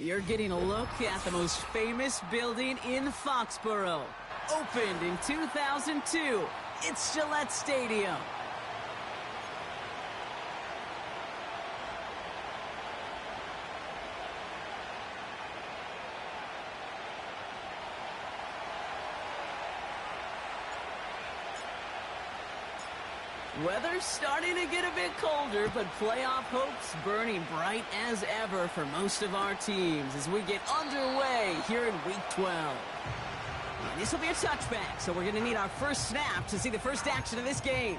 You're getting a look at the most famous building in Foxborough. Opened in 2002, it's Gillette Stadium. Weather's starting to get a bit colder, but playoff hopes burning bright as ever for most of our teams as we get underway here in Week 12. And this will be a touchback, so we're going to need our first snap to see the first action of this game.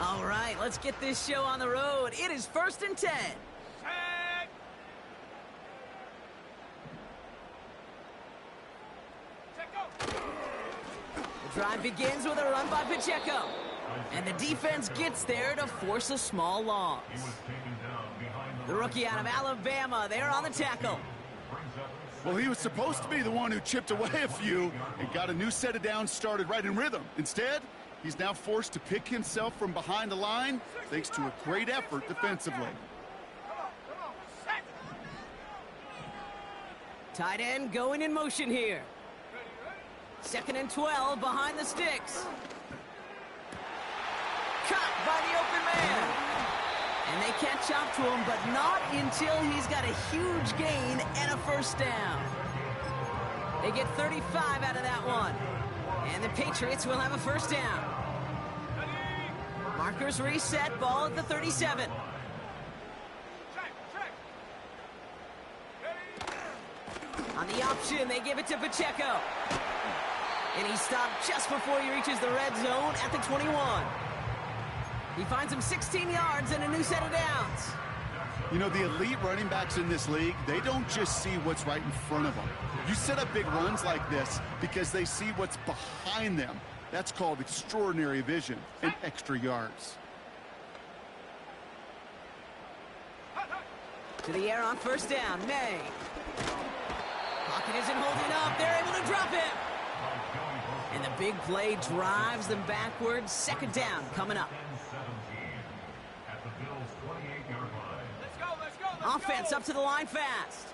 All right, let's get this show on the road. It is 1st and 10. The drive begins with a run by Pacheco. And the defense gets there to force a small loss. The rookie out of Alabama, they're on the tackle. Well, he was supposed to be the one who chipped away a few and got a new set of downs started right in rhythm. Instead, he's now forced to pick himself from behind the line thanks to a great effort defensively. Tight end going in motion here. 2nd and 12 behind the sticks. Caught by the open man. And they catch up to him, but not until he's got a huge gain and a first down. They get 35 out of that one. And the Patriots will have a first down. Markers reset, ball at the 37. On the option, they give it to Pacheco. And he stopped just before he reaches the red zone at the 21. He finds him 16 yards and a new set of downs. You know, the elite running backs in this league, they don't just see what's right in front of them. You set up big runs like this because they see what's behind them. That's called extraordinary vision and extra yards. To the air on first down, May. Pocket isn't holding up. They're able to drop him. And the big play drives them backwards. 2nd down coming up. Offense up to the line fast.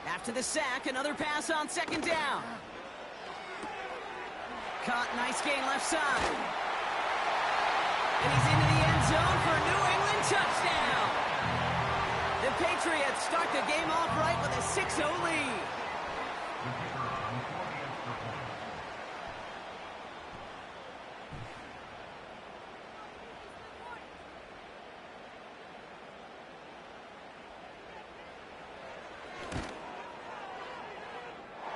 After the sack, another pass on 2nd down. Caught, nice gain left side. And he's into the end zone for a New England touchdown. The Patriots start the game off right with a 6-0 lead.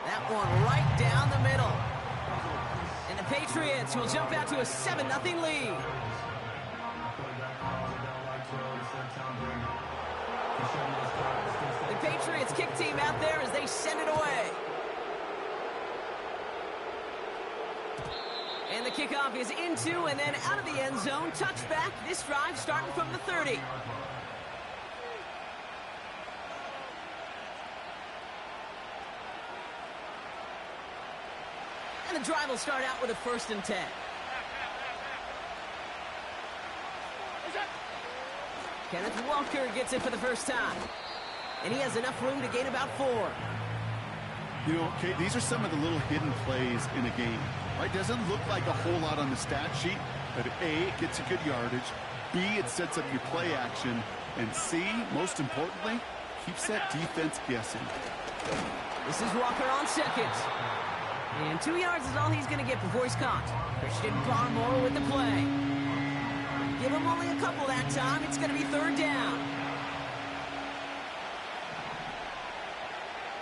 That one right down the middle. And the Patriots will jump out to a 7-0 lead. The Patriots kick team out there as they send it away. And the kickoff is into and then out of the end zone. Touchback, this drive starting from the 30. And the drive will start out with a 1st and 10. Kenneth Walker gets it for the first time. And he has enough room to gain about 4. You know, Kate, these are some of the little hidden plays in a game. Right? Doesn't look like a whole lot on the stat sheet, but A, it gets a good yardage. B, it sets up your play action. And C, most importantly, keeps that defense guessing. This is Walker on 2nd. And 2 yards is all he's going to get before he's caught. Christian Barmore with the play. Give him only a couple that time. It's going to be 3rd down.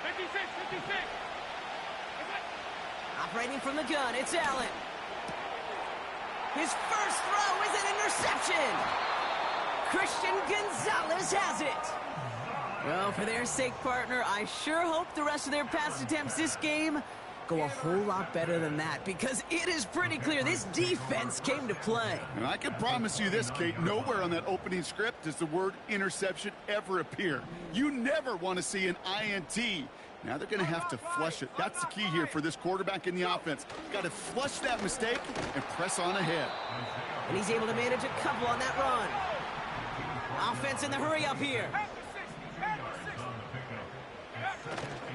56. Operating from the gun, it's Allen. His first throw is an interception. Christian Gonzalez has it. Well, for their sake, partner, I sure hope the rest of their pass attempts this game go a whole lot better than that, because it is pretty clear this defense came to play. And I can promise you this, Kate, nowhere on that opening script does the word interception ever appear. You never want to see an INT. Now they're going to have to flush it. That's the key here for this quarterback in the offense. Got to flush that mistake and press on ahead. And he's able to manage a couple on that run. Offense in the hurry up here.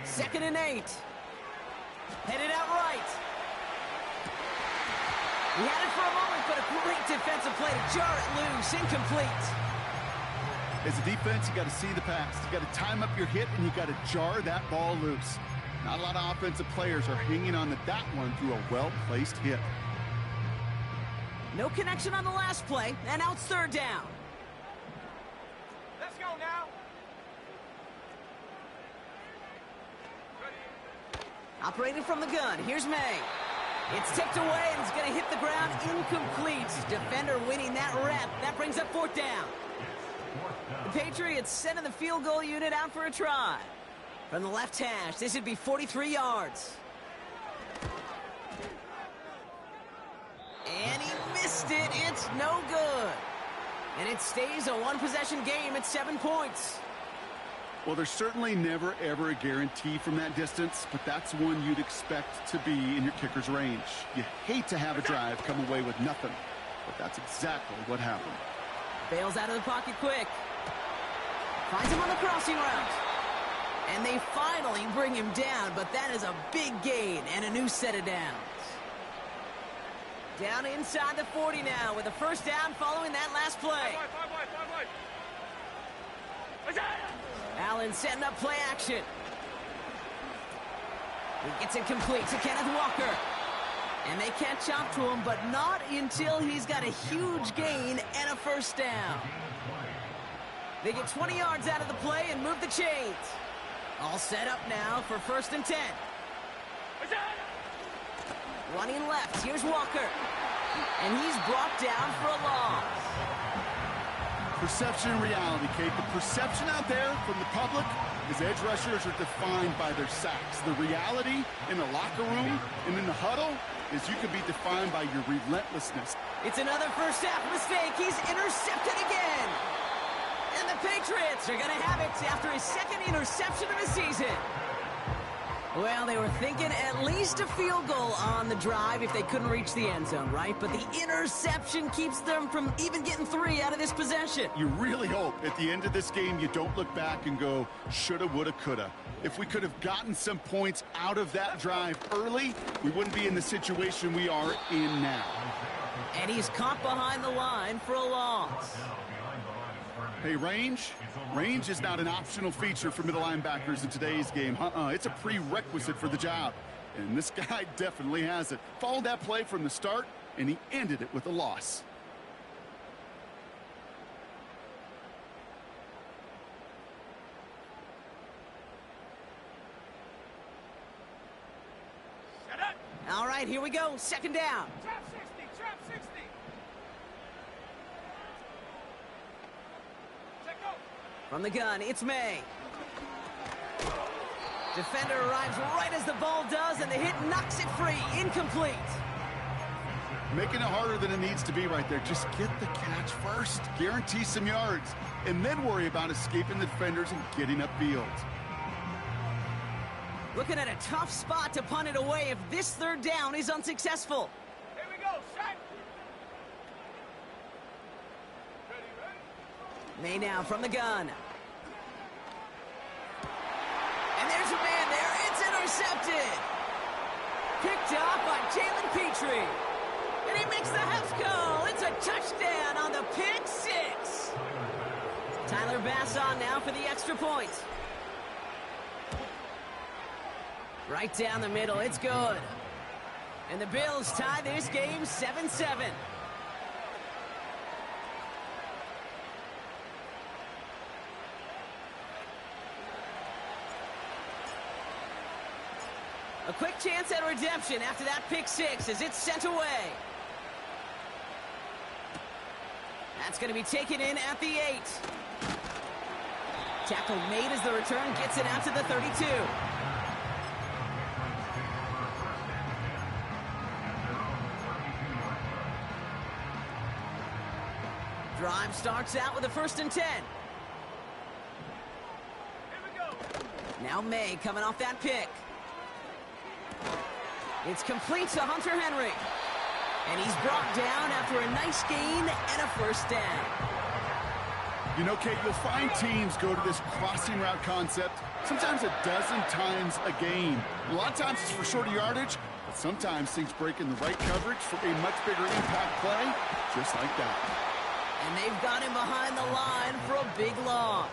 2nd and 8. Headed out right. He had it for a moment, but a great defensive play to jar it loose. Incomplete. As a defense, you got to see the pass. You got to time up your hit, and you got to jar that ball loose. Not a lot of offensive players are hanging on to that one through a well-placed hit. No connection on the last play, and now it's 3rd down. Let's go now. Operating from the gun, here's May. It's tipped away, and it's going to hit the ground incomplete. Defender winning that rep. That brings up 4th down. The Patriots sending the field goal unit out for a try. From the left hash, this would be 43 yards. And he missed it. It's no good. And it stays a one-possession game at 7 points. Well, there's certainly never, ever a guarantee from that distance, but that's one you'd expect to be in your kicker's range. You hate to have a drive come away with nothing, but that's exactly what happened. Bails out of the pocket quick. Finds him on the crossing route. And they finally bring him down, but that is a big gain and a new set of downs. Down inside the 40 now with a 1st down following that last play. Allen setting up play action. He gets it complete to Kenneth Walker. And they catch up to him, but not until he's got a huge gain and a 1st down. They get 20 yards out of the play and move the chains. All set up now for 1st and 10. Running left, here's Walker. And he's brought down for a loss. Perception and reality, Kate. The perception out there from the public is edge rushers are defined by their sacks. The reality in the locker room and in the huddle is you can be defined by your relentlessness. It's another 1st half mistake. He's intercepted again. And the Patriots are going to have it after his 2nd interception of the season. Well, they were thinking at least a field goal on the drive if they couldn't reach the end zone, right? But the interception keeps them from even getting 3 out of this possession. You really hope at the end of this game you don't look back and go, shoulda, woulda, coulda. If we could have gotten some points out of that drive early, we wouldn't be in the situation we are in now. And he's caught behind the line for a loss. Hey, range is not an optional feature for middle linebackers in today's game. It's a prerequisite for the job. And this guy definitely has it. Followed that play from the start, and he ended it with a loss. All right, here we go. 2nd down. Trap 60, trap 60. From the gun, it's May. Defender arrives right as the ball does, and the hit knocks it free. Incomplete. Making it harder than it needs to be right there. Just get the catch first. Guarantee some yards. And then worry about escaping the defenders and getting upfield. Looking at a tough spot to punt it away if this 3rd down is unsuccessful. Here we go, shot. May now from the gun. And there's a man there. It's intercepted. Picked off by Jalen Petrie. And he makes the house call. It's a touchdown on the pick 6. Tyler Bass on now for the extra point. Right down the middle. It's good. And the Bills tie this game 7-7. A quick chance at redemption after that pick 6 as it's sent away. That's going to be taken in at the 8. Tackle made as the return gets it out to the 32. Drive starts out with a 1st and 10. Here we go. Now May coming off that pick. It's complete to Hunter Henry. And he's brought down after a nice gain and a 1st down. You know, Kate, you'll find teams go to this crossing route concept sometimes a dozen times a game. A lot of times it's for shorter yardage, but sometimes things break in the right coverage for a much bigger impact play, just like that. And they've got him behind the line for a big loss.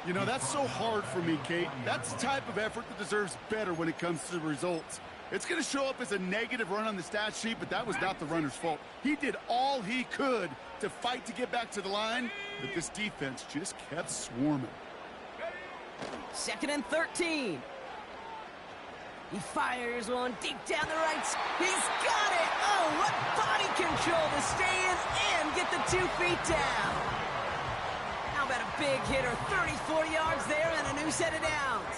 You know, that's so hard for me, Kate. That's the type of effort that deserves better when it comes to the results. It's going to show up as a negative run on the stat sheet, but that was not the runner's fault. He did all he could to fight to get back to the line, but this defense just kept swarming. 2nd and 13. He fires one deep down the right. He's got it! Oh, what body control to stay in and get the 2 feet down. How about a big hitter, 30, 40 yards there and a new set of downs.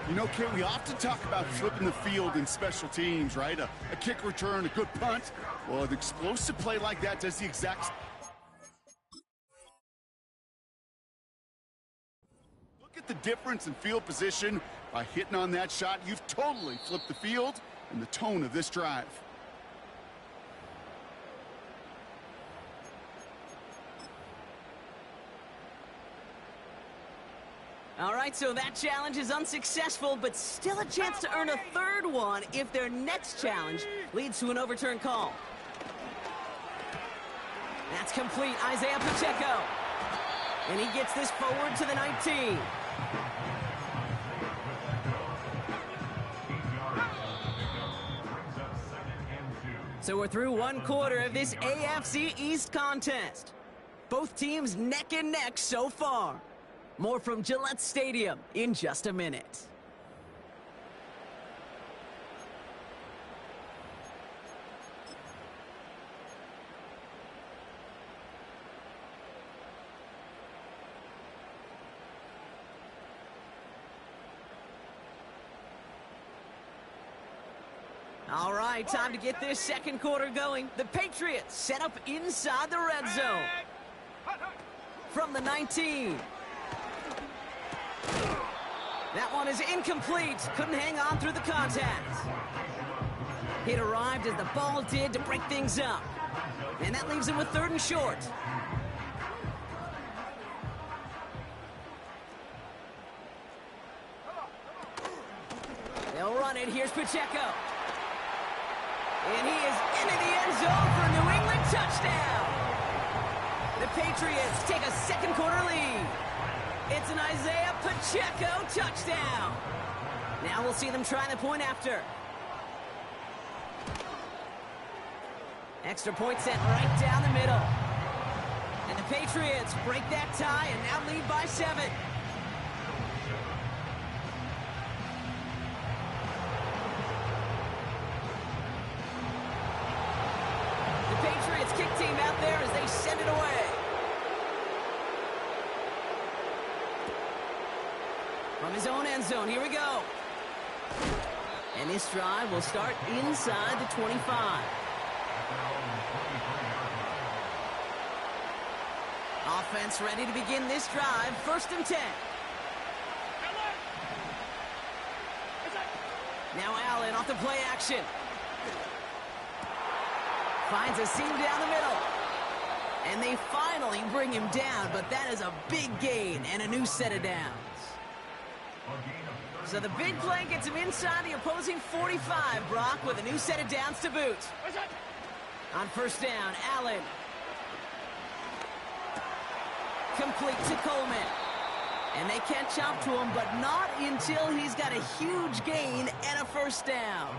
You know, Kate, we often talk about flipping the field in special teams, right? A kick return, a good punt. Well, an explosive play like that does the exact... Look at the difference in field position. By hitting on that shot, you've totally flipped the field and the tone of this drive. All right, so that challenge is unsuccessful, but still a chance to earn a 3rd one if their next challenge leads to an overturned call. That's complete, Isaiah Pacheco. And he gets this forward to the 19. So we're through 1 quarter of this AFC East contest. Both teams neck and neck so far. More from Gillette Stadium in just a minute. All right, time to get this 2nd quarter going. The Patriots set up inside the red zone. From the 19. That one is incomplete. Couldn't hang on through the contact. It arrived as the ball did to break things up. And that leaves him with 3rd and short. They'll run it. Here's Pacheco. And he is into the end zone for a New England touchdown. The Patriots take a 2nd quarter lead. It's an Isaiah Pacheco touchdown. Now we'll see them try the point after. Extra point set right down the middle. And the Patriots break that tie and now lead by 7. The Patriots kick team out there as they send it away. From his own end zone, here we go. And this drive will start inside the 25. Offense ready to begin this drive. 1st and 10. Now Allen off the play action. Finds a seam down the middle. And they finally bring him down, but that is a big gain and a new set of downs. So the big play gets him inside the opposing 45, Brock, with a new set of downs to boot. On 1st down, Allen. Complete to Coleman. And they catch up to him, but not until he's got a huge gain and a 1st down.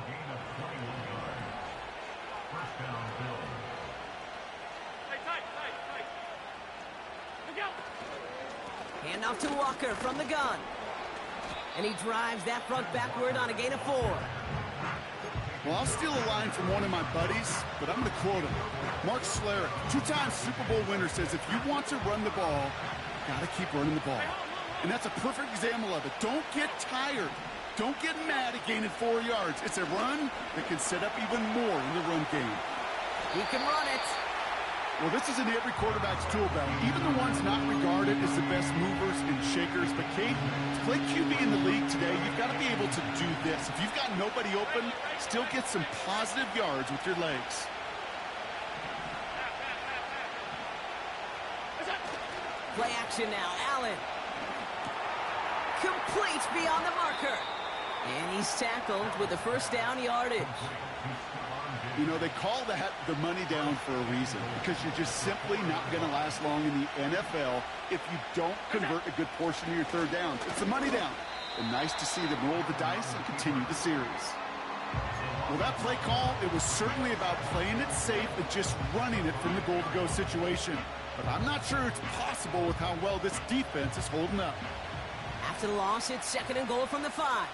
Hand off to Walker from the gun. And he drives that front backward on a gain of 4. Well, I'll steal a line from one of my buddies, but I'm going to quote him. Mark Schlereth, 2-time Super Bowl winner, says if you want to run the ball, you got to keep running the ball. And that's a perfect example of it. Don't get tired. Don't get mad at gaining 4 yards. It's a run that can set up even more in the run game. He can run it. Well, this is in every quarterback's tool belt, even the ones not regarded as the best movers and shakers. But, Kate, to play QB in the league today, you've got to be able to do this. If you've got nobody open, still get some positive yards with your legs. Play action now. Allen. Complete beyond the marker. And he's tackled with the first down yardage. You know, they call that the money down for a reason, because you're just simply not going to last long in the NFL if you don't convert a good portion of your third downs. It's the money down. And nice to see them roll the dice and continue the series. Well, that play call, it was certainly about playing it safe and just running it from the goal-to-go situation. But I'm not sure it's possible with how well this defense is holding up. After the loss, it's 2nd and goal from the 5.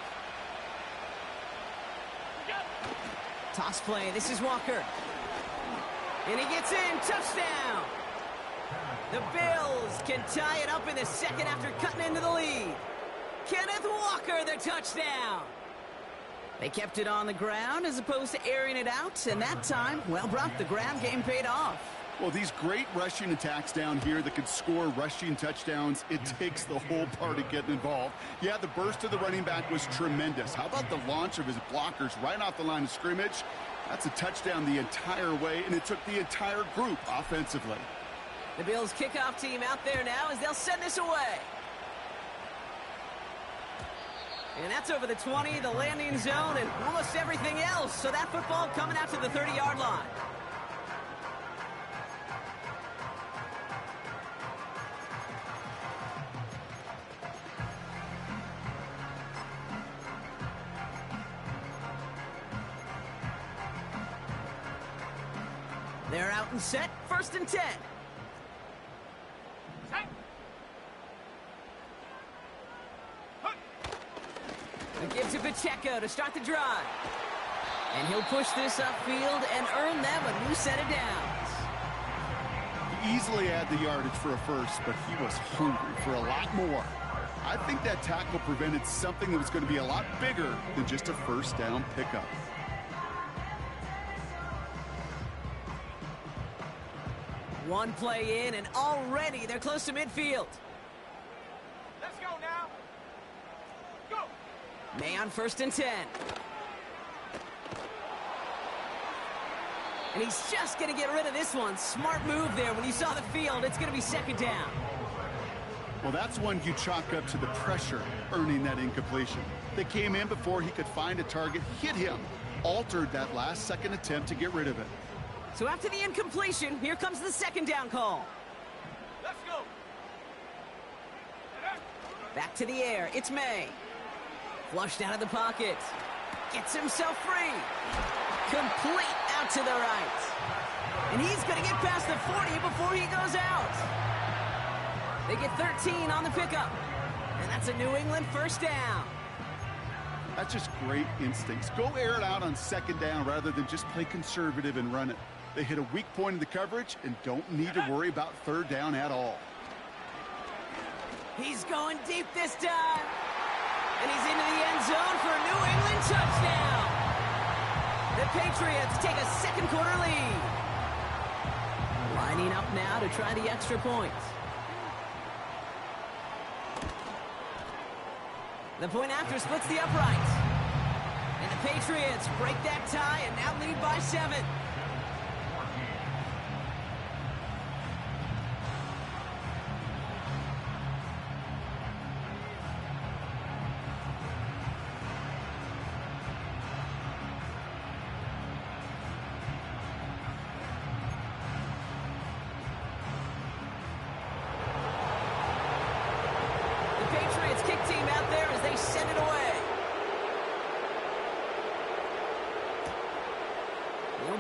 Toss play. This is Walker. And he gets in. Touchdown. The Bills can tie it up in the second after cutting into the lead. Kenneth Walker, the touchdown. They kept it on the ground as opposed to airing it out. And that time, well, Brock, the ground game paid off. Well, these great rushing attacks down here that can score rushing touchdowns, it takes the whole party getting involved. Yeah, the burst of the running back was tremendous. How about the launch of his blockers right off the line of scrimmage? That's a touchdown the entire way, and it took the entire group offensively. The Bills kickoff team out there now as they'll send this away. And that's over the 20, the landing zone, and almost everything else. So that football coming out to the 30-yard line. They're out and set. 1st and 10. A give to Pacheco to start the drive. And he'll push this upfield and earn them a new set of downs. He easily had the yardage for a first, but he was hungry for a lot more. I think that tackle prevented something that was going to be a lot bigger than just a first down pickup. One play in, and already they're close to midfield. Let's go now. Go. May on 1st and 10. And he's just going to get rid of this one. Smart move there. When you saw the field, it's going to be 2nd down. Well, that's one you chalk up to the pressure earning that incompletion. They came in before he could find a target, hit him, altered that last-second attempt to get rid of it. So after the incompletion, here comes the 2nd down call. Let's go. Back to the air. It's May. Flushed out of the pocket. Gets himself free. Complete out to the right. And he's going to get past the 40 before he goes out. They get 13 on the pickup. And that's a New England 1st down. That's just great instincts. Go air it out on 2nd down rather than just play conservative and run it. They hit a weak point in the coverage and don't need to worry about 3rd down at all. He's going deep this time. And he's into the end zone for a New England touchdown. The Patriots take a 2nd quarter lead. Lining up now to try the extra point. The point after splits the upright. And the Patriots break that tie and now lead by 7.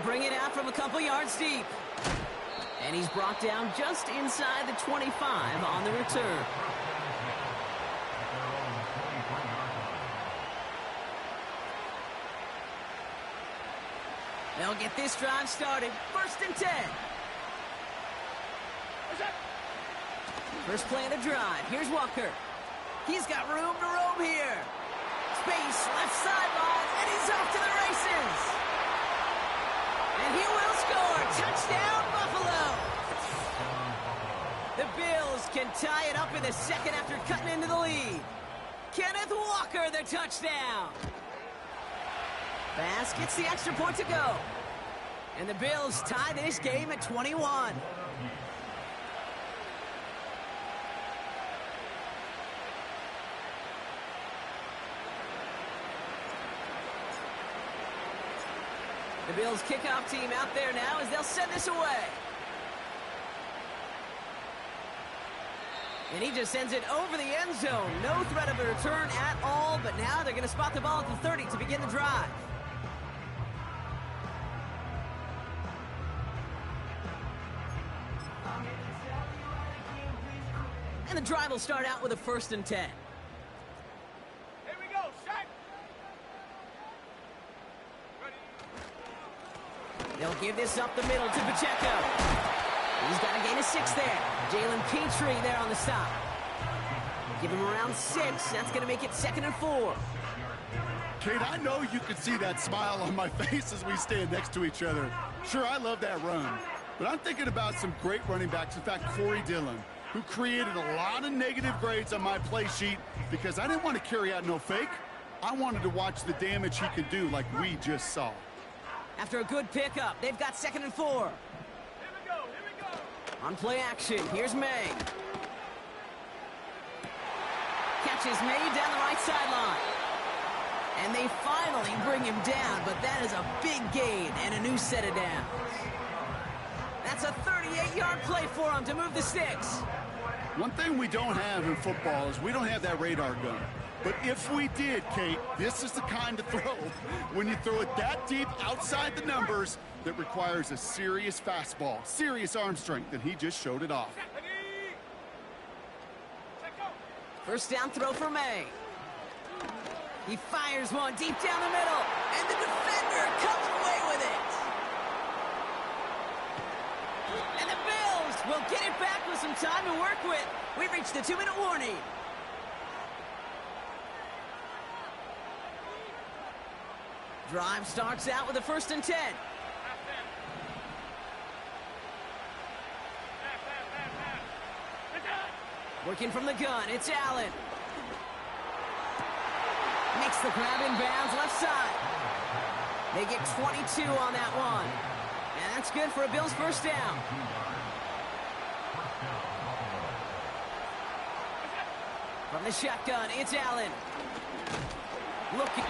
Bring it out from a couple yards deep. And he's brought down just inside the 25 on the return. They'll get this drive started. 1st and 10. First play of the drive. Here's Walker. He's got room to roam here. Space, left sideline, and he's off to the races. And he will score. Touchdown, Buffalo. find a second after cutting into the lead. Kenneth Walker, the touchdown. Bass gets the extra point to go. And the Bills tie this game at 21. The Bills kickoff team out there now as they'll send this away. And he just sends it over the end zone. No threat of a return at all, but now they're going to spot the ball at the 30 to begin the drive. And the drive will start out with a 1st and 10. Here we go, set. Ready. They'll give this up the middle to Pacheco. He's got a gain of 6 there. Jalen Petrie there on the stop. Give him around 6. That's going to make it 2nd and 4. Kate, I know you can see that smile on my face as we stand next to each other. Sure, I love that run. But I'm thinking about some great running backs. In fact, Corey Dillon, who created a lot of negative grades on my play sheet because I didn't want to carry out no fake. I wanted to watch the damage he could do like we just saw. After a good pickup, they've got 2nd and 4. On play action, here's May. Catches May down the right sideline. And they finally bring him down, but that is a big gain and a new set of downs. That's a 38-yard play for him to move the sticks. One thing we don't have in football is we don't have that radar gun. But if we did, Kate, this is the kind of throw when you throw it that deep outside the numbers that requires a serious fastball, serious arm strength, and he just showed it off. First down throw for May. He fires one deep down the middle, and the defender comes away with it. And the Bills will get it back with some time to work with. We've reached the 2-minute warning. Drive starts out with a 1st and 10. Working from the gun, it's Allen. Makes the grab in bounds left side. They get 22 on that one. And that's good for a Bills 1st down. From the shotgun, it's Allen. Looking.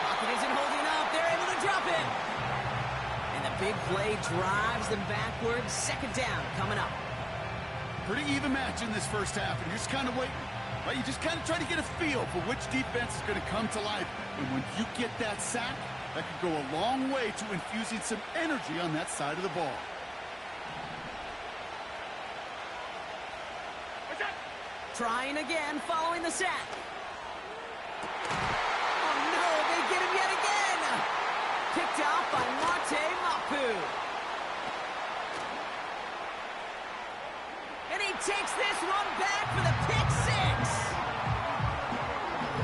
Pocket isn't holding up. They're able to drop it. And the big play drives them backwards. 2nd down coming up. Pretty even match in this first half, and you're just kind of waiting. Right? You just kind of try to get a feel for which defense is going to come to life. And when you get that sack, that could go a long way to infusing some energy on that side of the ball. Trying again following the sack. Oh no, they get him yet again. Picked off by Marte Mapu. And he takes this one back for the pick 6.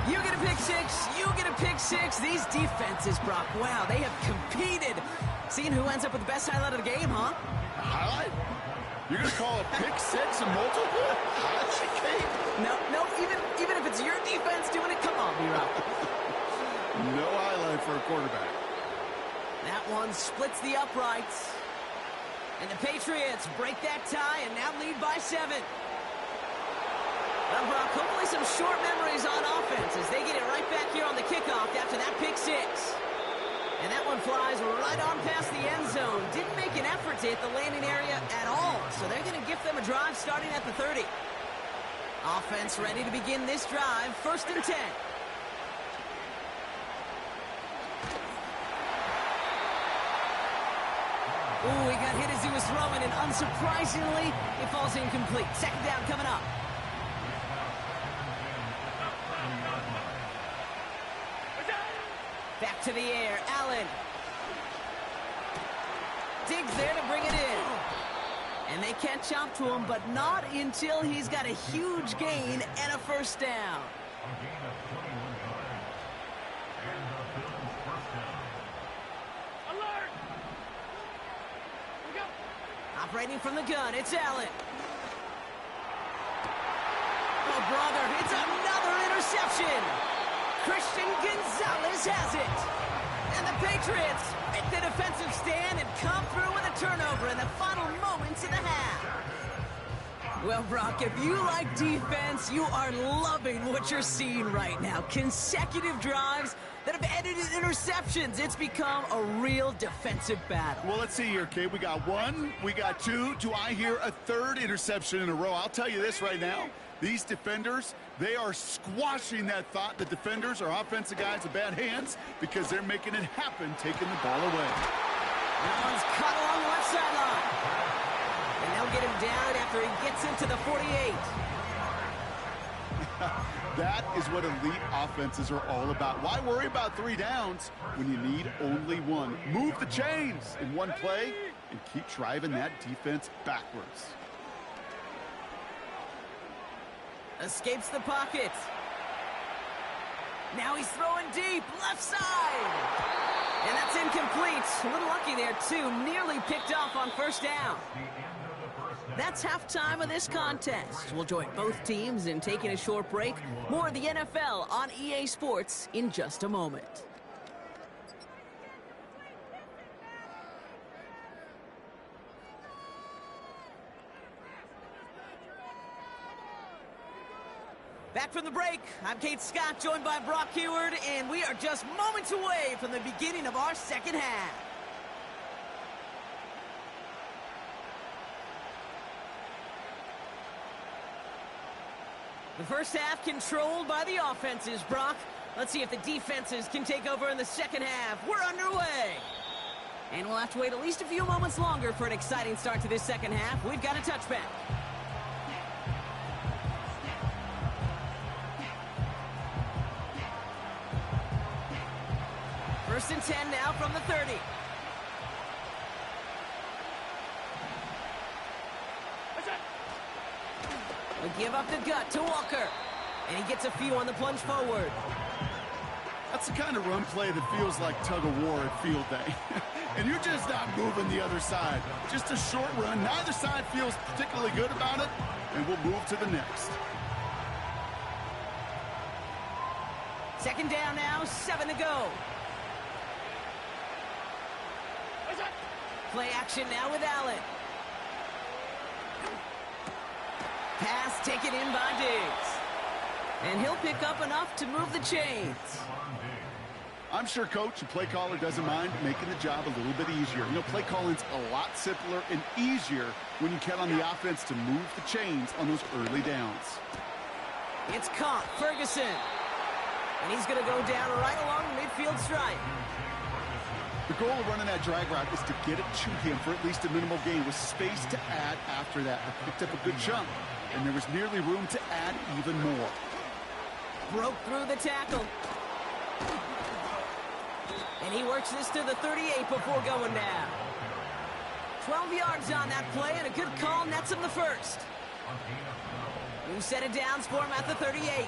You get a pick 6, you get a pick 6. These defenses, Brock, wow, they have competed. Seeing who ends up with the best highlight of the game, huh? Highlight? You're going to call a pick 6 a multiple? No, even if it's your defense doing it, come on, B-Rock. No highlight for a quarterback. That one splits the uprights. And the Patriots break that tie and now lead by 7. Well, Brock, hopefully some short memories on offense as they get it right back here on the kickoff after that pick 6. And that one flies right on past the end zone. Didn't make an effort to hit the landing area at all. So they're going to give them a drive starting at the 30. Offense ready to begin this drive. 1st and 10. Ooh, he got hit as he was throwing, and unsurprisingly, it falls incomplete. 2nd down coming up. Back to the air, Allen. Digs there to bring it in. And they catch up to him, but not until he's got a huge gain and a 1st down. Alert! Operating from the gun, it's Allen. Oh, brother, it's another interception. Christian Gonzalez has it. And the Patriots make the defensive stand and come through with a turnover in the final moments of the half. Well, Brock, if you like defense, you are loving what you're seeing right now. Consecutive drives that have ended in interceptions. It's become a real defensive battle. Well, let's see here, Kate. We got one, we got two. Do I hear a third interception in a row? I'll tell you this right now. These defenders, they are squashing that thought. The defenders are offensive guys with bad hands because they're making it happen, taking the ball away. That one's cut along the left sideline. And they'll get him down after he gets into the 48. That is what elite offenses are all about. Why worry about 3 downs when you need only one? Move the chains in one play and keep driving that defense backwards. Escapes the pocket. Now he's throwing deep, left side. And that's incomplete. A little lucky there, too. Nearly picked off on first down. That's halftime of this contest. We'll join both teams in taking a short break. More of the NFL on EA Sports in just a moment. Back from the break, I'm Kate Scott, joined by Brock Huard, and we are just moments away from the beginning of our second half. The first half controlled by the offenses, Brock. Let's see if the defenses can take over in the second half. We're underway. And we'll have to wait at least a few moments longer for an exciting start to this second half. We've got a touchback. First and 10 now from the 30. They give up the gut to Walker. And he gets a few on the plunge forward. That's the kind of run play that feels like tug-of-war at field day. And you're just not moving the other side. Just a short run. Neither side feels particularly good about it. And we'll move to the next. Second down now, 7 to go. Play action now with Allen. Pass taken in by Diggs. And he'll pick up enough to move the chains. I'm sure, Coach, the play caller doesn't mind making the job a little bit easier. You know, play calling's a lot simpler and easier when you count on the offense to move the chains on those early downs. It's caught, Ferguson. And he's going to go down right along the midfield stripe. The goal of running that drag route is to get it to him for at least a minimal gain with space to add after that. They picked up a good chunk, and there was nearly room to add even more. Broke through the tackle. And he works this to the 38 before going down. 12 yards on that play, and a good call nets him the first. New set of downs for him at the 38.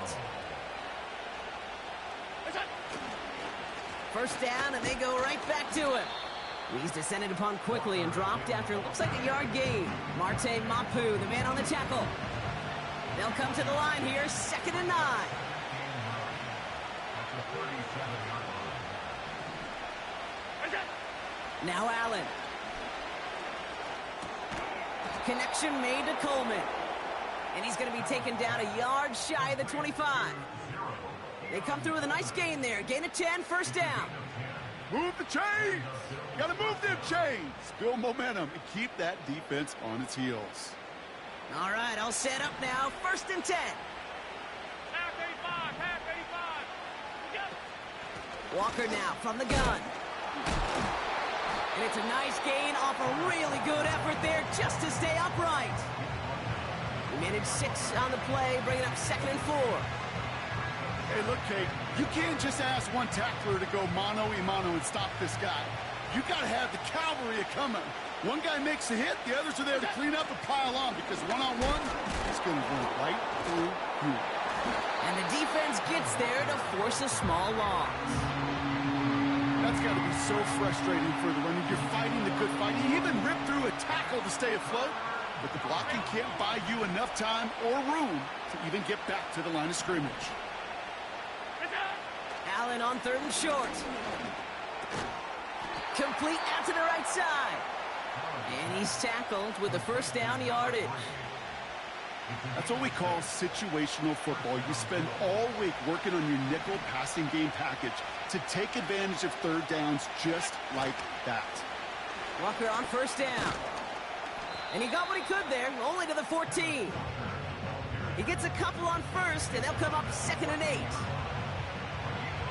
First down, and they go right back to him. He's descended upon quickly and dropped after it looks like a yard gain. Marte Mapu, the man on the tackle. They'll come to the line here, 2nd and 9. Now Allen. Connection made to Coleman. And he's going to be taken down a yard shy of the 25. They come through with a nice gain there. Gain of 10, first down. Move the chains! Gotta move them chains! Build momentum and keep that defense on its heels. All right, all set up now. 1st and 10. Half 85, half 85. Yep. Walker now from the gun. And it's a nice gain off a really good effort there just to stay upright. He managed 6 on the play, bringing up 2nd and 4. Hey, look, Kate, you can't just ask one tackler to go mano-a-mano and stop this guy. You got to have the cavalry coming. One guy makes a hit, the others are there to clean up and pile on, because one-on-one, he's going to run right through you. And the defense gets there to force a small loss. That's got to be so frustrating for the runner. You're fighting the good fight. You even rip through a tackle to stay afloat. but the blocking can't buy you enough time or room to even get back to the line of scrimmage. Allen on 3rd and short. Complete out to the right side. And he's tackled with the first down yardage. That's what we call situational football. You spend all week working on your nickel passing game package to take advantage of 3rd downs just like that. Walker on 1st down. And he got what he could there, only to the 14. He gets a couple on 1st, and they'll come up 2nd and 8.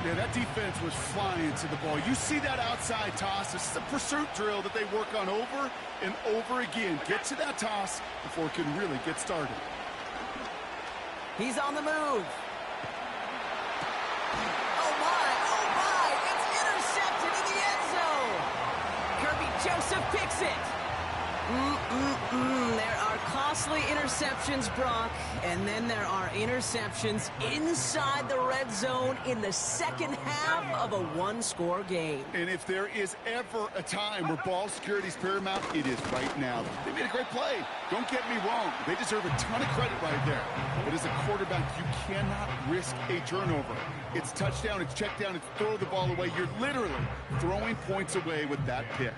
Yeah, that defense was flying to the ball. You see that outside toss. This is a pursuit drill that they work on over and over again. Get to that toss before it can really get started. He's on the move. Oh my, it's intercepted in the end zone. Kirby Joseph picks it. There are costly interceptions, Brock, and then there are interceptions inside the red zone in the second half of a one-score game. And if there is ever a time where ball security is paramount, it is right now. They made a great play. Don't get me wrong. They deserve a ton of credit right there. But as a quarterback, you cannot risk a turnover. It's touchdown, it's check down, it's throw the ball away. You're literally throwing points away with that pick.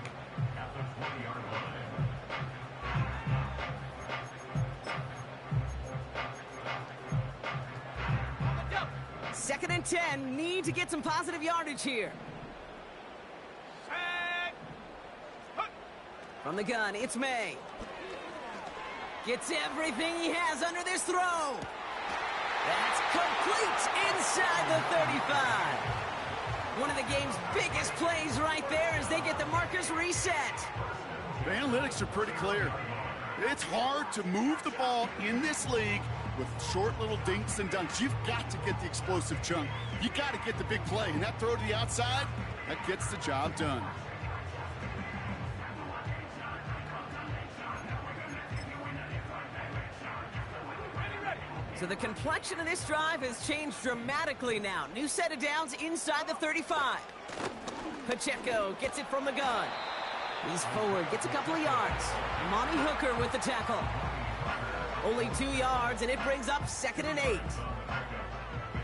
Second and 10, need to get some positive yardage here. From the gun, it's May. Gets everything he has under this throw. That's complete inside the 35. One of the game's biggest plays right there as they get the markers reset. The analytics are pretty clear. It's hard to move the ball in this league with short little dinks and dunks. You've got to get the explosive chunk. You got to get the big play. And that throw to the outside, that gets the job done. So the complexion of this drive has changed dramatically now. New set of downs inside the 35. Pacheco gets it from the gun. He's forward, gets a couple of yards. Monty Hooker with the tackle. Only 2 yards, and it brings up 2nd and 8.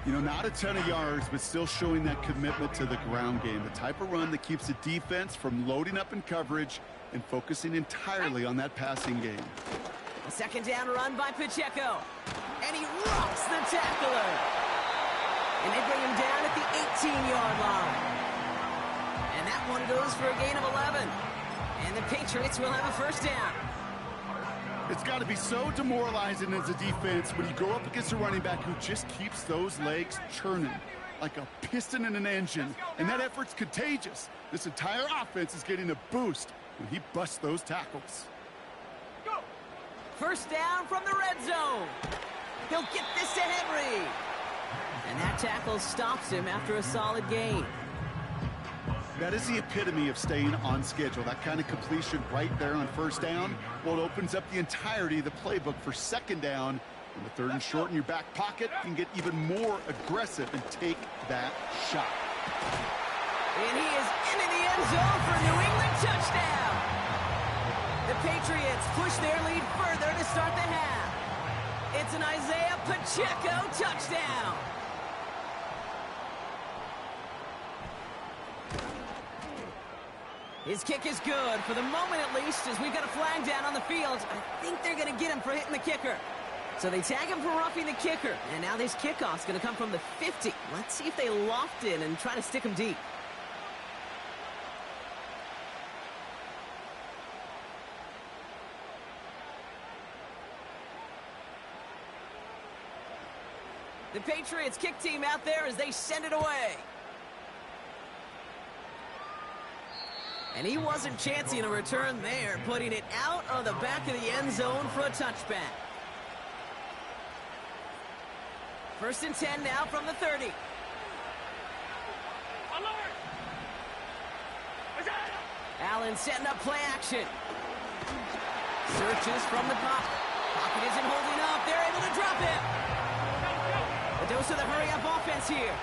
You know, not a ton of yards, but still showing that commitment to the ground game. The type of run that keeps the defense from loading up in coverage and focusing entirely on that passing game. A 2nd down run by Pacheco. And he rocks the tackler. And they bring him down at the 18-yard line. And that one goes for a gain of 11. And the Patriots will have a 1st down. It's got to be so demoralizing as a defense when you go up against a running back who just keeps those legs churning like a piston in an engine. And that effort's contagious. This entire offense is getting a boost when he busts those tackles. 1st down from the red zone. He'll get this to Henry. And that tackle stops him after a solid gain. That is the epitome of staying on schedule. That kind of completion right there on 1st down. Well, it opens up the entirety of the playbook for 2nd down. And the 3rd and short in your back pocket, you can get even more aggressive and take that shot. And he is into the end zone for a New England touchdown. The Patriots push their lead further to start the half. It's an Isaiah Pacheco touchdown. His kick is good, for the moment at least, as we've got a flag down on the field. I think they're going to get him for hitting the kicker. So they tag him for roughing the kicker. And now this kickoff's going to come from the 50. Let's see if they loft in and try to stick him deep. The Patriots kick team out there as they send it away. And he wasn't chancing a return there, putting it out of the back of the end zone for a touchback. 1st and 10 now from the 30. Allen setting up play action. Searches from the pocket. Pocket isn't holding up. They're able to drop him. A dose of the hurry-up offense here.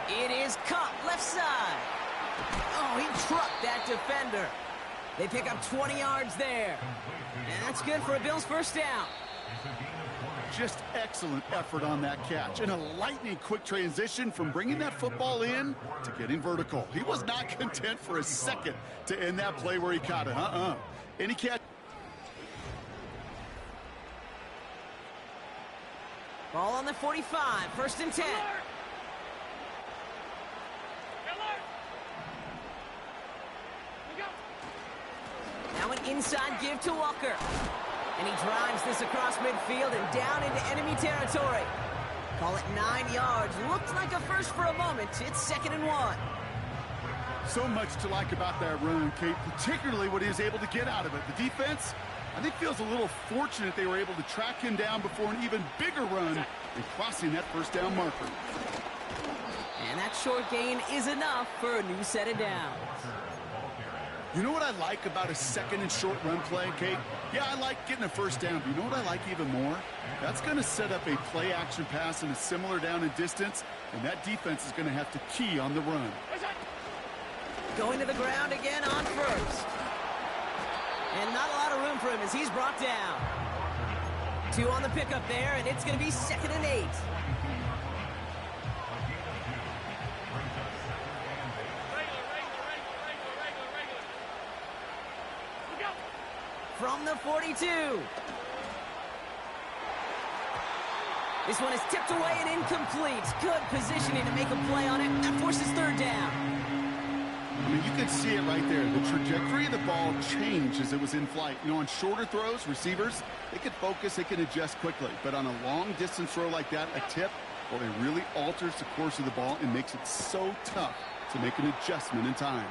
It is Cup, left side. Oh, he trucked that defender. They pick up 20 yards there. And that's good for a Bills first down. Just excellent effort on that catch. And a lightning quick transition from bringing that football in to getting vertical. He was not content for a second to end that play where he caught it. Any catch. Ball on the 45, first and 10. Now an inside give to Walker. And he drives this across midfield and down into enemy territory. Call it 9 yards. Looked like a first for a moment. It's 2nd and 1. So much to like about that run, Kate, particularly what he was able to get out of it. The defense, I think, feels a little fortunate they were able to track him down before an even bigger run and crossing that first down marker. And that short gain is enough for a new set of downs. You know what I like about a second and short run play, Kate? Yeah, I like getting a first down, but you know what I like even more? That's going to set up a play action pass in a similar down and distance, and that defense is going to have to key on the run. Going to the ground again on first. And not a lot of room for him as he's brought down. 2 on the pickup there, and it's going to be 2nd and 8. From the 42. This one is tipped away and incomplete. Good positioning to make a play on it. That forces 3rd down. I mean, you could see it right there. The trajectory of the ball changed as it was in flight. You know, on shorter throws, receivers, they could focus, they can adjust quickly. But on a long-distance throw like that, a tip, well, it really alters the course of the ball and makes it so tough to make an adjustment in time.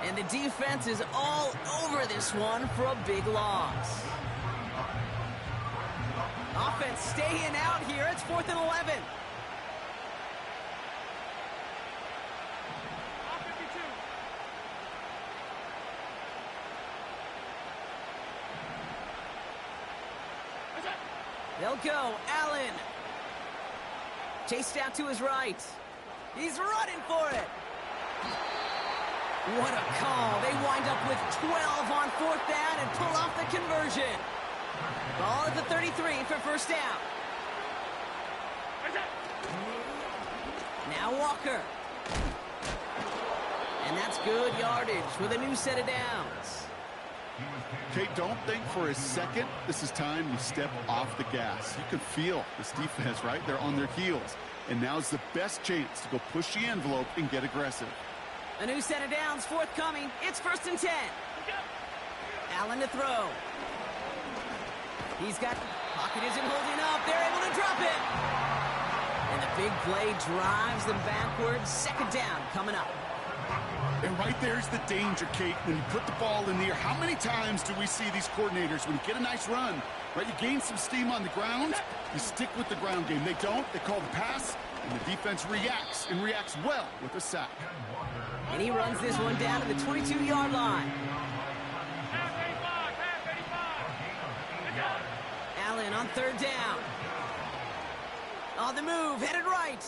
And the defense is all over this one for a big loss. Offense staying out here. It's 4th and 11. They'll go. Allen. Chased out to his right. He's running for it. What a call. They wind up with 12 on 4th down and pull off the conversion. Ball at the 33 for first down. Now Walker. And that's good yardage with a new set of downs. Kate, don't think for a second this is time you step off the gas. You can feel this defense, right? They're on their heels. And now's the best chance to go push the envelope and get aggressive. A new set of downs forthcoming. It's 1st and 10. Allen to throw. He's got... Pocket isn't holding up. They're able to drop it. And the big play drives them backwards. 2nd down coming up. And right there's the danger, Kate, when you put the ball in the air. How many times do we see these coordinators, when you get a nice run, right, you gain some steam on the ground, you stick with the ground game. They don't. They call the pass, and the defense reacts, and reacts well with a sack. And he runs this one down to the 22-yard line. Allen on 3rd down. On the move, headed right.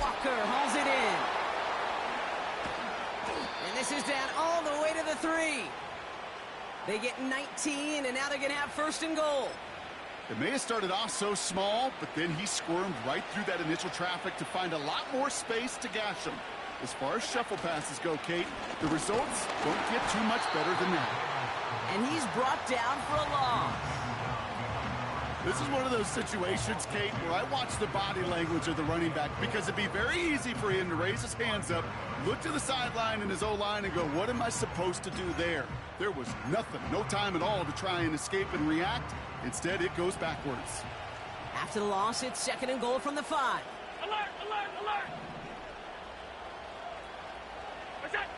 Walker hauls it in. And this is down all the way to the 3. They get 19, and now they're going to have 1st and goal. It may have started off so small, but then he squirmed right through that initial traffic to find a lot more space to gash him. As far as shuffle passes go, Kate, the results don't get too much better than that. And he's brought down for a loss. This is one of those situations, Kate, where I watch the body language of the running back, because it'd be very easy for him to raise his hands up, look to the sideline in his O-line and go, what am I supposed to do there? There was nothing, no time at all to try and escape and react. Instead, it goes backwards. After the loss, it's 2nd and goal from the 5. Alert, alert, alert! What's that?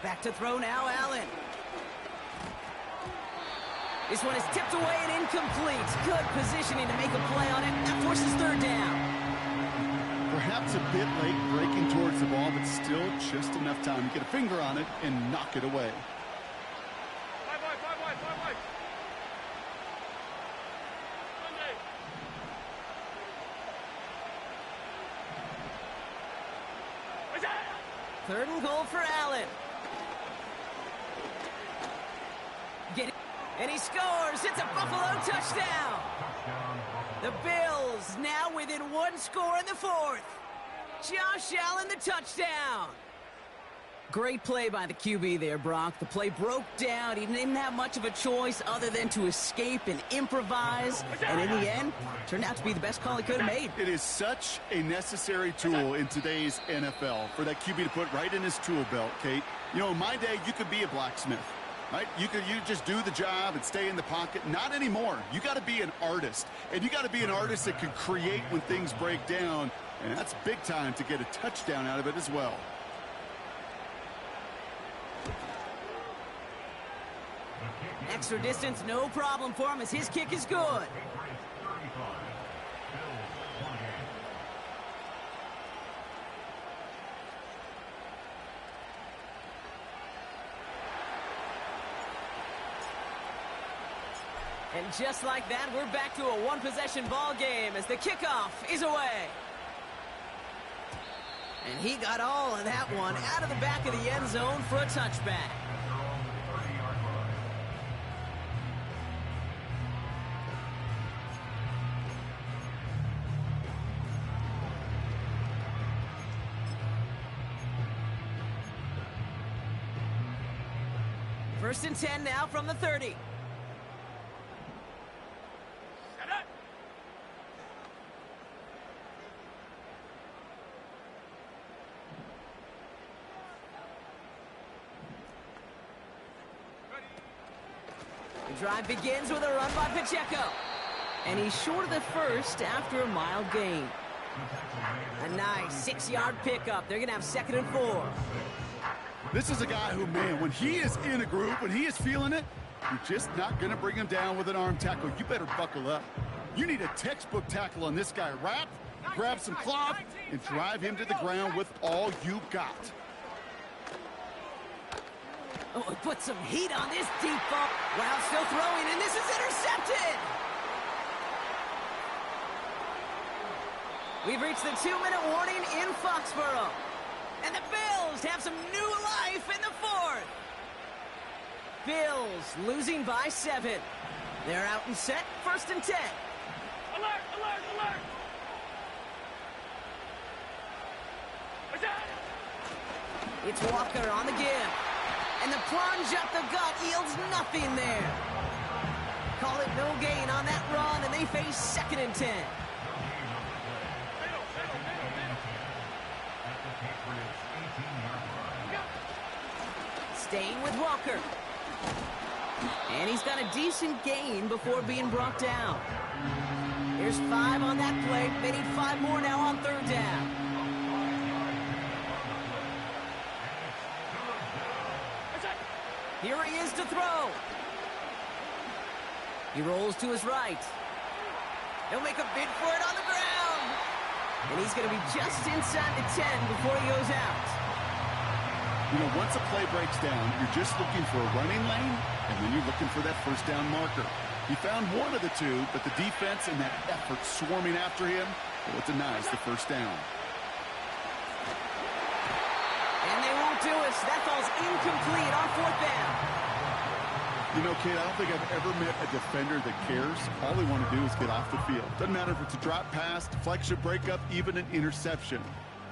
Back to throw now, Allen. This one is tipped away and incomplete. Good positioning to make a play on it. That forces 3rd down. Perhaps a bit late breaking towards the ball, but still just enough time to get a finger on it and knock it away. Five wide. Sunday. 3rd and goal for Allen. And he scores. It's a Buffalo touchdown. The Bills now within one score in the fourth. Josh Allen, the touchdown. Great play by the QB there, Brock. The play broke down. He didn't have much of a choice other than to escape and improvise. And in the end, turned out to be the best call he could have made. It is such a necessary tool in today's NFL for that QB to put right in his tool belt, Kate. You know, in my day, you could be a blacksmith, right? You just do the job and stay in the pocket. Not anymore. You got to be an artist. And you got to be an artist that can create when things break down. And that's big time to get a touchdown out of it as well. Extra distance, no problem for him as his kick is good. And just like that, we're back to a one-possession ball game as the kickoff is away. And he got all of that one out of the back of the end zone for a touchback. First and 10 now from the 30. Set it. The drive begins with a run by Pacheco. And he's short of the first after a mild gain. A nice 6-yard pickup. They're going to have 2nd and 4. This is a guy who, man, when he is in a group, when he is feeling it, you're just not going to bring him down with an arm tackle. You better buckle up. You need a textbook tackle on this guy. Wrap, grab some cloth, and drive him to the ground with all you got. Oh, put some heat on this deep ball. Wow, still throwing, and this is intercepted. We've reached the 2-minute warning in Foxborough. And the Bills have some new life in the fourth. Bills losing by 7. They're out and set, 1st and 10. Alert, alert, alert. What's that? It's Walker on the give. And the plunge up the gut yields nothing there. Call it no gain on that run, and they face 2nd and 10. Staying with Walker. And he's got a decent gain before being brought down. Here's 5 on that play. They need 5 more now on 3rd down. Here he is to throw. He rolls to his right. He'll make a bid for it on the ground. And he's going to be just inside the 10 before he goes out. You know, once a play breaks down, you're just looking for a running lane, and then you're looking for that 1st down marker. He found one of the two, but the defense and that effort swarming after him, well, it denies the 1st down. And they won't do it. That falls incomplete on 4th down. You know, Kate, I don't think I've ever met a defender that cares. All they want to do is get off the field. Doesn't matter if it's a drop pass, deflection, breakup, even an interception.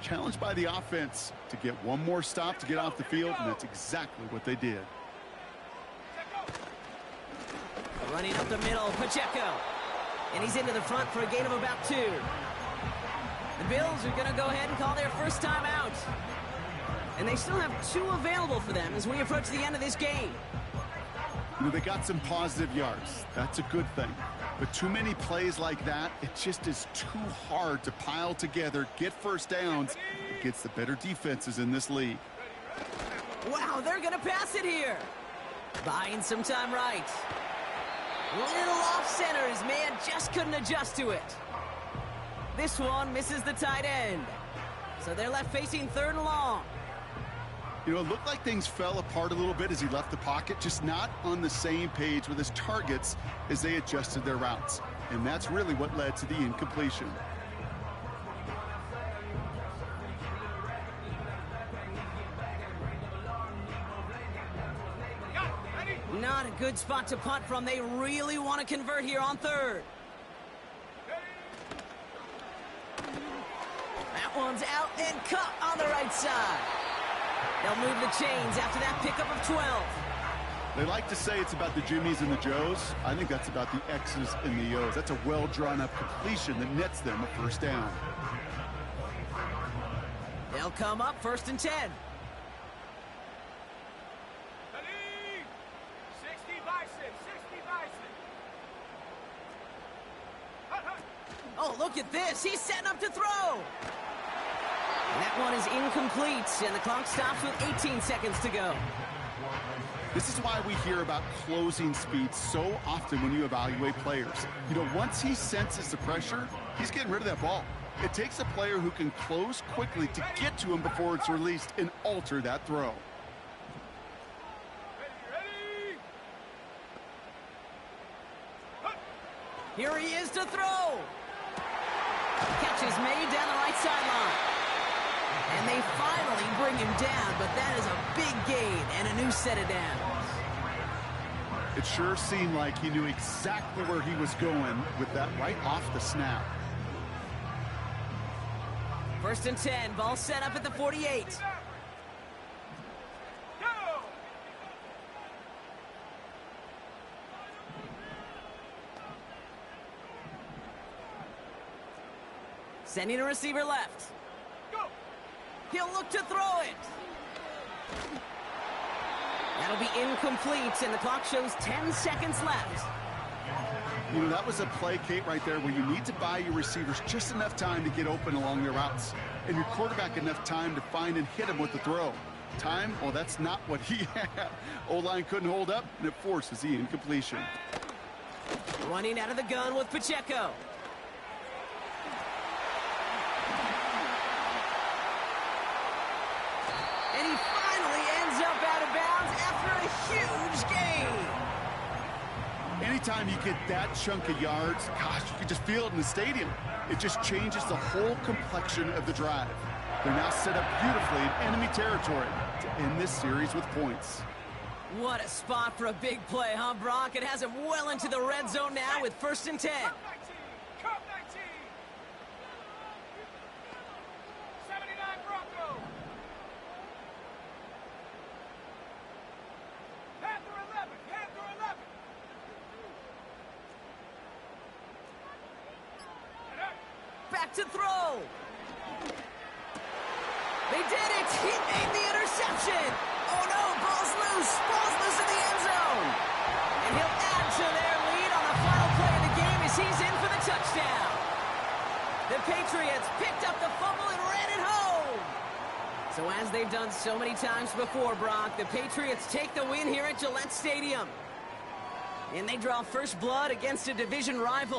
Challenged by the offense to get one more stop to get off the field, and that's exactly what they did. Running up the middle, Pacheco. And he's into the front for a gain of about 2. The Bills are going to go ahead and call their 1st time out. And they still have 2 available for them as we approach the end of this game. You know, they got some positive yards. That's a good thing. But too many plays like that, it just is too hard to pile together, get 1st downs against the better defenses in this league. Wow, they're going to pass it here. Buying some time right. Little off center. His man just couldn't adjust to it. This one misses the tight end. So they're left facing 3rd and long. You know, it looked like things fell apart a little bit as he left the pocket, just not on the same page with his targets as they adjusted their routes. And that's really what led to the incompletion. Not a good spot to punt from. They really want to convert here on third. That one's out and cut on the right side. They'll move the chains after that pickup of 12. They like to say it's about the Jimmies and the Joes. I think that's about the X's and the O's. That's a well-drawn-up completion that nets them a first down. They'll come up 1st and 10. 60 Bison, 60 Bison. Hut, hut. Oh, look at this. He's setting up to throw. And that one is incomplete, and the clock stops with 18 seconds to go. This is why we hear about closing speed so often when you evaluate players. You know, once he senses the pressure, he's getting rid of that ball. It takes a player who can close quickly to get to him before it's released and alter that throw. Ready? Here he is to throw. Catch is made down the right sideline. And they finally bring him down, but that is a big gain and a new set of downs. It sure seemed like he knew exactly where he was going with that right off the snap. 1st and 10, ball set up at the 48. Go! Sending a receiver left. Go! He'll look to throw it. That'll be incomplete, and the clock shows 10 seconds left. You know, that was a play, Kate, right there where you need to buy your receivers just enough time to get open along their routes. And your quarterback enough time to find and hit him with the throw. Time? Well, that's not what he had. O-line couldn't hold up, and it forces the incompletion. Running out of the gun with Pacheco. And he finally ends up out of bounds after a huge gain. Anytime you get that chunk of yards, gosh, you can just feel it in the stadium. It just changes the whole complexion of the drive. They're now set up beautifully in enemy territory to end this series with points. What a spot for a big play, huh, Brock? It has him well into the red zone now with 1st and 10. Cup 19! Cup 19! 79 Bronco! Panther 11! Panther 11! Back to throw. They did it. He made the interception. Oh, no. Ball's loose. Ball's loose in the end zone. And he'll add to their lead on the final play of the game as he's in for the touchdown. The Patriots picked up the fumble and ran it home. So as they've done so many times before, Brock, the Patriots take the win here at Gillette Stadium. And they draw first blood against a division rival.